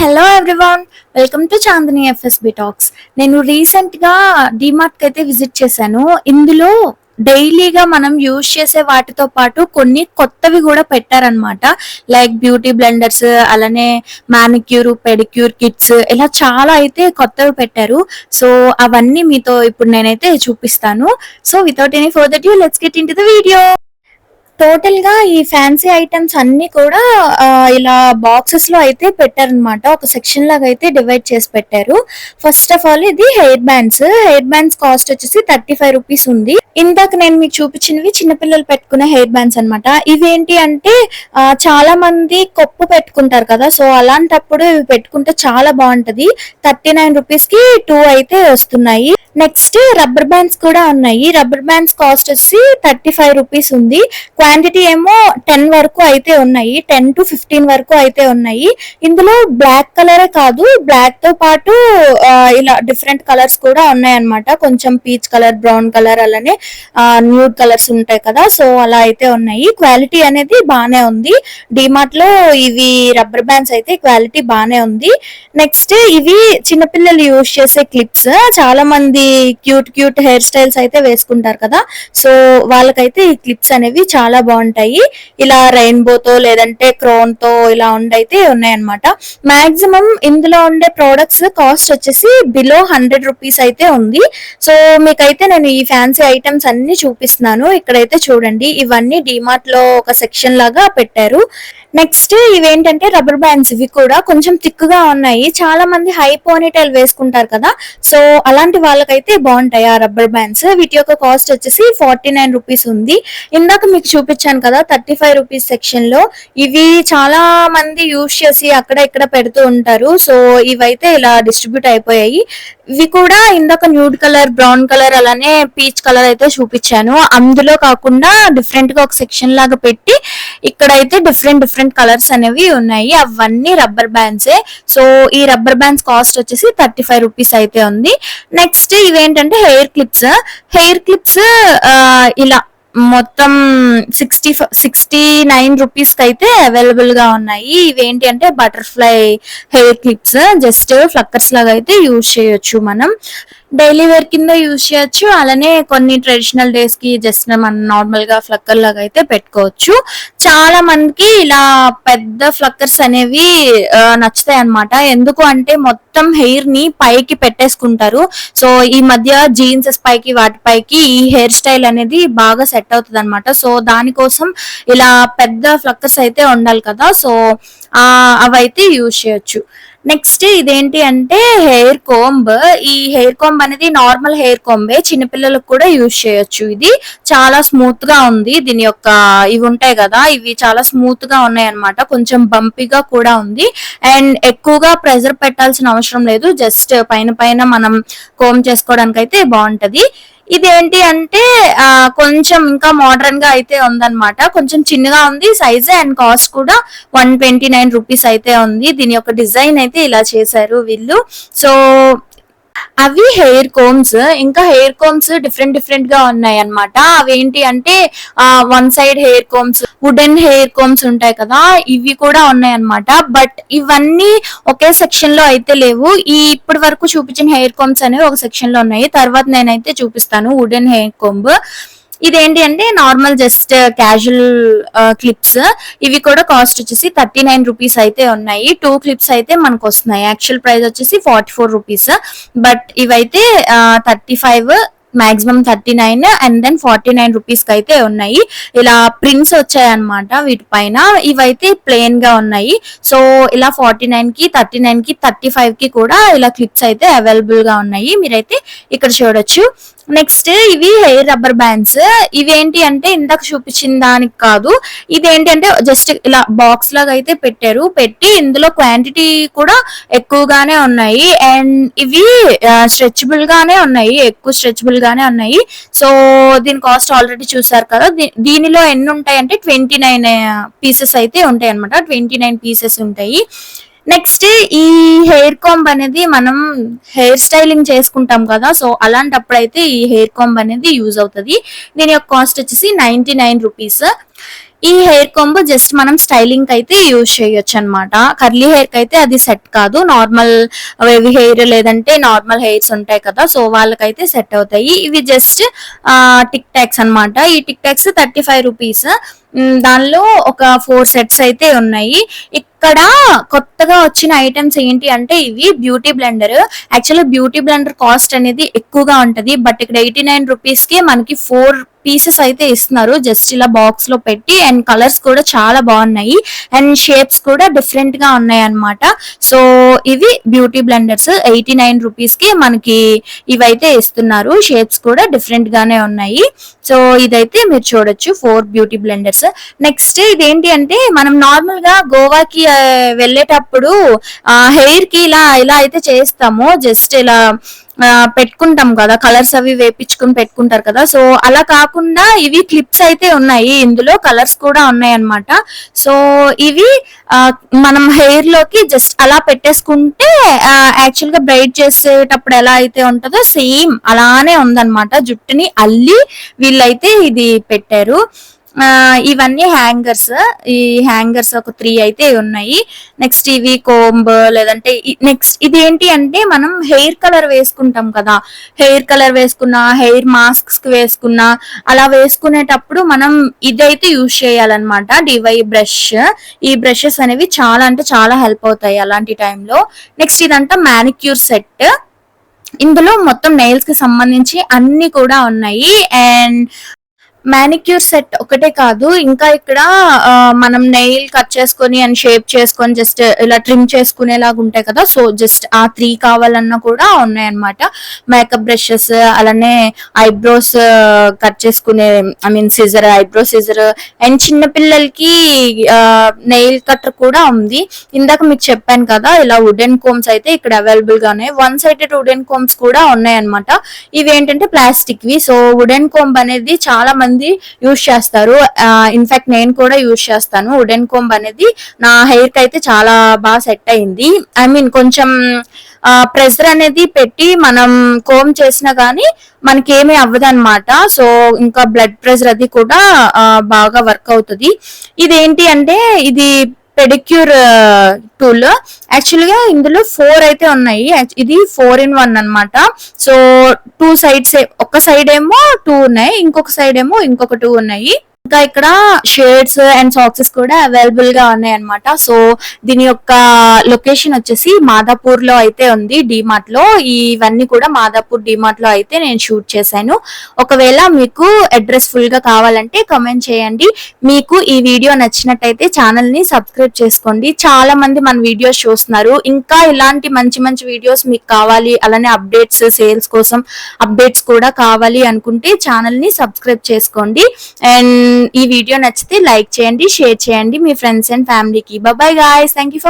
Hello everyone, welcome to Chandini FSB talks. నేను recent గా డిమార్ట్ కి అయితే విజిట్ చేశాను. ఇందులో డైలీగా మనం యూజ్ చేసే వాటితో పాటు కొన్ని కొత్తవి కూడా పెట్టారనమాట. లైక్ బ్యూటీ బ్లెండర్స్, అలానే మానిక్యూర్ పెడిక్యూర్ కిట్స్, ఇలా చాలా అయితే కొత్తవి పెట్టారు. సో అవన్నీ మీతో ఇప్పుడు నేనైతే చూపిస్తాను. So without any further due, let's get in to the video. Total గా ఈ ఫ్యాన్సీ ఐటమ్స్ అన్ని కూడా ఇలా బాక్సెస్ లో అయితే పెట్టారనమాట. ఒక సెక్షన్ లాగా అయితే డివైడ్ చేసి పెట్టారు. ఫస్ట్ ఆఫ్ ఆల్ ఇది హెయిర్ బ్యాండ్స్ కాస్ట్ వచ్చేసి 35 రూపీస్ ఉంది. ఇందాక నేను మీకు చూపించినవి చిన్నపిల్లలు పెట్టుకునే హెయిర్ బ్యాండ్స్ అనమాట. ఇవేంటి అంటే చాలా మంది కొప్పు పెట్టుకుంటారు కదా, సో అలాంటప్పుడు ఇవి పెట్టుకుంటే చాలా బాగుంటది. 39 రూపీస్ కి 2 అయితే వస్తున్నాయి. నెక్స్ట్ రబ్బర్ బ్యాండ్స్ కూడా ఉన్నాయి. రబ్బర్ బ్యాండ్స్ కాస్ట్ వచ్చి 35 రూపీస్ ఉంది. క్వాంటిటీ ఏమో 10 వరకు అయితే ఉన్నాయి, 10 to 15 వరకు అయితే ఉన్నాయి. ఇందులో బ్లాక్ కలరే కాదు, బ్లాక్ తో పాటు ఇలా డిఫరెంట్ కలర్స్ కూడా ఉన్నాయి అనమాట. కొంచెం పీచ్ కలర్, బ్రౌన్ కలర్, అలానే న్యూడ్ కలర్స్ ఉంటాయి కదా, సో అలా అయితే ఉన్నాయి. క్వాలిటీ అనేది బానే ఉంది. డిమార్ట్ లో ఇవి రబ్బర్ బ్యాండ్స్ అయితే క్వాలిటీ బానే ఉంది. నెక్స్ట్ ఇవి చిన్నపిల్లలు యూజ్ చేసే క్లిప్స్. చాలా మంది క్యూట్ హెయిర్ స్టైల్స్ అయితే వేసుకుంటారు కదా, సో వాళ్ళకైతే ఈ క్లిప్స్ అనేవి చాలా బాగుంటాయి. ఇలా రెయిన్బోతో లేదంటే క్రోన్ తో ఇలా ఉండైతే ఉన్నాయన్నమాట. మాక్సిమం ఇందులో ఉండే ప్రోడక్ట్స్ కాస్ట్ వచ్చేసి బిలో 100 రూపీస్ అయితే ఉంది. సో మీకైతే నేను ఈ ఫ్యాన్సీ ఐటమ్స్ అన్ని చూపిస్తున్నాను. ఇక్కడైతే చూడండి, ఇవన్నీ డిమార్ట్ లో ఒక సెక్షన్ లాగా పెట్టారు. నెక్స్ట్ ఇవేంటంటే రబ్బర్ బ్యాండ్స్. ఇవి కూడా కొంచెం థిక్ గా ఉన్నాయి. చాలా మంది హై పోనీటైల్ వేసుకుంటారు కదా, సో అలాంటి వాళ్ళకైతే బాగుంటాయి ఆ రబ్బర్ బ్యాండ్స్. వీటి యొక్క కాస్ట్ వచ్చేసి 49 రూపీస్ ఉంది. ఇందాక మీకు చూపించాను కదా 35 రూపీస్ సెక్షన్ లో. ఇవి చాలా మంది యూజ్ చేసి అక్కడ ఇక్కడ పెడుతూ ఉంటారు, సో ఇవైతే ఇలా డిస్ట్రిబ్యూట్ అయిపోయాయి. ఇవి కూడా ఇందాక న్యూడ్ కలర్, బ్రౌన్ కలర్, అలానే పీచ్ కలర్ అయితే చూపించాను. అందులో కాకుండా డిఫరెంట్ గా ఒక సెక్షన్ లాగా పెట్టి ఇక్కడైతే డిఫరెంట్ కలర్స్ అనేవి ఉన్నాయి. అవన్నీ రబ్బర్ బ్యాండ్సే. సో ఈ రబ్బర్ బ్యాండ్స్ కాస్ట్ వచ్చేసి 35 రూపీస్ అయితే ఉంది. నెక్స్ట్ ఇవేంటంటే హెయిర్ క్లిప్స్ ఇలా మొత్తం 69 రూపీస్ కి అయితే అవైలబుల్ గా ఉన్నాయి. ఇవేంటి అంటే బటర్ఫ్లై హెయిర్ క్లిప్స్. జస్ట్ ఫ్లక్కర్స్ లాగా అయితే యూజ్ చేయొచ్చు. మనం డైలీ వేర్ కింద యూజ్ చేయొచ్చు, అలానే కొన్ని ట్రెడిషనల్ డేస్ కి జస్ట్ మనం నార్మల్ గా ఫ్లక్కర్ లాగా అయితే పెట్టుకోవచ్చు. చాలా మందికి ఇలా పెద్ద ఫ్లక్కర్స్ అనేవి నచ్చుతాయి అన్నమాట. ఎందుకు అంటే మొత్తం హెయిర్ ని పైకి పెట్టేసుకుంటారు. సో ఈ మధ్య జీన్స్ పైకి వాటిపైకి ఈ హెయిర్ స్టైల్ అనేది బాగా సెట్ అవుతుంది అనమాట. సో దానికోసం ఇలా పెద్ద ఫ్లక్కర్స్ అయితే ఉండాలి కదా, సో అవైతే యూజ్ చేయొచ్చు. నెక్స్ట్ ఇదేంటి అంటే హెయిర్ కోంబ్. ఈ హెయిర్ కోంబ్ అనేది నార్మల్ హెయిర్ కోంబే, చిన్నపిల్లలకు కూడా యూజ్ చేయొచ్చు. ఇది చాలా స్మూత్ గా ఉంది. దీని యొక్క ఇవి ఉంటాయి కదా, ఇవి చాలా స్మూత్ గా ఉన్నాయి అనమాట. కొంచెం బంపీగా కూడా ఉంది. అండ్ ఎక్కువగా ప్రెజర్ పెట్టాల్సిన అవసరం లేదు. జస్ట్ పైన మనం కోంబ్ చేసుకోవడానికి అయితే బాగుంటది. ఇదేంటి అంటే కొంచెం ఇంకా మోడర్న్ గా అయితే ఉందన్నమాట. కొంచెం చిన్నగా ఉంది సైజ్, అండ్ కాస్ట్ కూడా 129 రూపీస్ అయితే ఉంది. దీని యొక్క డిజైన్ అయితే ఇలా చేశారు వీళ్ళు. సో అవి హెయిర్ కోమ్స్. ఇంకా హెయిర్ కోమ్స్ డిఫరెంట్ గా ఉన్నాయి అన్నమాట. అవేంటి అంటే one side hair combs, wooden hair combs ఉంటాయి కదా, ఇవి కూడా ఉన్నాయి అన్నమాట. బట్ ఇవన్నీ ఒకే సెక్షన్ లో అయితే లేవు. ఈ ఇప్పటి వరకు చూపించిన హెయిర్ కోమ్స్ అనేవి ఒక సెక్షన్ లో ఉన్నాయి. తర్వాత నేనైతే చూపిస్తాను వుడెన్ హెయిర్ కోంబ్. ఇదేంటి అంటే నార్మల్ జస్ట్ క్యాజువల్ క్లిప్స్. ఇవి కూడా కాస్ట్ వచ్చేసి 39 రూపీస్ అయితే ఉన్నాయి. 2 క్లిప్స్ అయితే మనకు వస్తున్నాయి. యాక్చువల్ ప్రైస్ వచ్చేసి 44 రూపీస్, బట్ ఇవైతే 35, మాక్సిమం 39 అండ్ దెన్ 49 రూపీస్ కి అయితే ఉన్నాయి. ఇలా ప్రింట్స్ వచ్చాయి అనమాట వీటిపైన. ఇవైతే ప్లెయిన్ గా ఉన్నాయి. సో ఇలా 49 కి, 39 కి, 35 కి కూడా ఇలా క్లిప్స్ అయితే అవైలబుల్ గా ఉన్నాయి. మీరైతే ఇక్కడ చూడొచ్చు. నెక్స్ట్ ఇవి హెయిర్ రబ్బర్ బ్యాండ్స్. ఇవేంటి అంటే ఇందాక చూపించిన దానికి కాదు, ఇదేంటి అంటే జస్ట్ ఇలా బాక్స్ లాగా అయితే పెట్టి ఇందులో క్వాంటిటీ కూడా ఎక్కువగానే ఉన్నాయి. అండ్ ఇవి స్ట్రెచబుల్ గానే ఉన్నాయి, ఎక్కువ స్ట్రెచబుల్ గానే ఉన్నాయి. సో దీని కాస్ట్ ఆల్రెడీ చూసారు కదా. దీనిలో ఎన్ని ఉంటాయి అంటే 29 పీసెస్ అయితే ఉంటాయి అనమాట. 29 పీసెస్ ఉంటాయి. నెక్స్ట్ ఈ హెయిర్ కాంబ్ అనేది మనం హెయిర్ స్టైలింగ్ చేసుకుంటాం కదా, సో అలాంటప్పుడు అయితే ఈ హెయిర్ కాంబ్ అనేది యూజ్ అవుతుంది. దీని యొక్క కాస్ట్ వచ్చేసి 99 రూపీస్. ఈ హెయిర్ కాంబో జస్ట్ మనం స్టైలింగ్ కి అయితే యూజ్ చేయొచ్చు అనమాట. కర్లీ హెయిర్ కి అయితే అది సెట్ కాదు. నార్మల్ వేవీ హెయిర్ లేదంటే నార్మల్ హెయిర్స్ ఉంటాయి కదా, సో వాళ్ళకైతే సెట్ అవుతాయి. ఇవి జస్ట్ టిక్ టాక్స్ అనమాట. ఈ టిక్ టాక్స్ 35 రూపీస్. దానిలో ఒక 4 సెట్స్ అయితే ఉన్నాయి. ఇక్కడ కొత్తగా వచ్చిన ఐటమ్స్ ఏంటి అంటే ఇవి beauty blender. Actually beauty blender cost అనేది ఎక్కువగా ఉంటది, బట్ ఇక్కడ 89 రూపీస్ కి మనకి 4 పీసెస్ అయితే ఇస్తున్నారు జస్ట్ ఇలా బాక్స్ లో పెట్టి. అండ్ కలర్స్ కూడా చాలా బాగున్నాయి అండ్ షేప్స్ కూడా డిఫరెంట్ గా ఉన్నాయి అన్నమాట. సో ఇవి బ్యూటీ బ్లెండర్స్ 89 రూపీస్ కి మనకి ఇవైతే ఇస్తున్నారు. షేప్స్ కూడా డిఫరెంట్ గానే ఉన్నాయి. సో ఇదైతే మీరు చూడొచ్చు 4 బ్యూటీ బ్లెండర్స్. నెక్స్ట్ ఇదేంటి అంటే మనం నార్మల్ గా గోవాకి వెళ్ళేటప్పుడు హెయిర్ కి ఇలా ఇలా అయితే చేస్తాము. జస్ట్ ఇలా పెట్టుకుంటాం కదా, కలర్స్ అవి వేపించుకుని పెట్టుకుంటారు కదా, సో అలా కాకుండా ఇవి క్లిప్స్ అయితే ఉన్నాయి. ఇందులో కలర్స్ కూడా ఉన్నాయి అన్నమాట. సో ఇవి మనం హెయిర్ లోకి జస్ట్ అలా పెట్టేసుకుంటే యాక్చువల్ గా బ్రైడ్ చేసేటప్పుడు ఎలా అయితే ఉంటుందో సేమ్ అలానే ఉందన్నమాట. జుట్టుని అల్లి వీళ్ళైతే ఇది పెట్టారు. ఇవన్నీ హ్యాంగర్స్. ఈ హ్యాంగర్స్ ఒక 3 అయితే ఉన్నాయి. నెక్స్ట్ ఇవి కోంబ్, లేదంటే నెక్స్ట్ ఇది ఏంటి అంటే మనం హెయిర్ కలర్ వేసుకుంటాం కదా, హెయిర్ కలర్ వేసుకున్నా, హెయిర్ మాస్క్స్ వేసుకున్నా, అలా వేసుకునేటప్పుడు మనం ఇదైతే యూజ్ చేయాలన్నమాట. DY brush. ఈ బ్రషెస్ అనేవి చాలా అంటే చాలా హెల్ప్ అవుతాయి అలాంటి టైంలో. నెక్స్ట్ ఇదంతా మ్యానిక్యూర్ సెట్. ఇందులో మొత్తం నెయిల్స్ కి సంబంధించి అన్ని కూడా ఉన్నాయి. అండ్ మానిక్యూర్ సెట్ ఒకటే కాదు, ఇంకా ఇక్కడ మనం నెయిల్ కట్ చేసుకొని అండ్ షేప్ చేసుకొని జస్ట్ ఇలా ట్రిమ్ చేసుకునేలాగా ఉంటాయి కదా, సో జస్ట్ ఆ 3 కావాలన్నా కూడా ఉన్నాయన్నమాట. మేకప్ బ్రషెస్, అలానే ఐబ్రోస్ కట్ చేసుకునే సిజర్, ఐబ్రో సిజర్, అండ్ చిన్న పిల్లలకి నెయిల్ కట్టర్ కూడా ఉంది. ఇందాక మీకు చెప్పాను కదా ఇలా వుడెన్ కోమ్స్ అయితే ఇక్కడ అవైలబుల్ గా ఉన్నాయి. 1 సైడెడ్ వుడెన్ కోమ్స్ కూడా ఉన్నాయన్నమాట. ఇవి ఏంటంటే ప్లాస్టిక్ వి. సో వుడెన్ కోంబ్ అనేది చాలా మంది యూజ్ చేస్తారు. ఇన్ఫాక్ట్ నేను కూడా యూజ్ చేస్తాను. వుడెన్ కోంబ్ అనేది నా హెయిర్ కి అయితే చాలా బాగా సెట్ అయింది. కొంచెం ప్రెషర్ అనేది పెట్టి మనం కోమ్ చేసినా గానీ మనకేమీ అవ్వదు అనమాట. సో ఇంకా బ్లడ్ ప్రెషర్ అది కూడా బాగా వర్క్ అవుతుంది. ఇదేంటి అంటే ఇది పెడిక్యూర్ టూల్. యాక్చువల్ గా ఇందులో 4 అయితే ఉన్నాయి. ఇది 4-in-1 అన్నమాట. సో 2 సైడ్స్, ఒక సైడ్ ఏమో 2 ఉన్నాయి, ఇంకొక సైడ్ ఏమో ఇంకొక 2 ఉన్నాయి. ఇంకా ఇక్కడ షేడ్స్ అండ్ సాక్సెస్ కూడా అవైలబుల్ గా ఉన్నాయి అన్నమాట. సో దీని యొక్క లొకేషన్ వచ్చేసి మాదాపూర్ లో అయితే ఉంది, డిమార్ట్ లో. ఇవన్నీ కూడా మాదాపూర్ డిమార్ట్ లో అయితే నేను షూట్ చేశాను. ఒకవేళ మీకు అడ్రస్ ఫుల్ గా కావాలంటే కామెంట్ చేయండి. మీకు ఈ వీడియో నచ్చినట్టయితే ఛానల్ ని సబ్స్క్రైబ్ చేసుకోండి. చాలా మంది మన వీడియోస్ చూస్తున్నారు. ఇంకా ఇలాంటి మంచి మంచి వీడియోస్ మీకు కావాలి, అలానే అప్డేట్స్, సేల్స్ కోసం అప్డేట్స్ కూడా కావాలి అనుకుంటే ఛానల్ ని సబ్స్క్రైబ్ చేసుకోండి. అండ్ ఈ వీడియో నచ్చితే లైక్ చేయండి, షేర్ చేయండి మీ ఫ్రెండ్స్ అండ్ ఫ్యామిలీకి. Bye guys, thank you for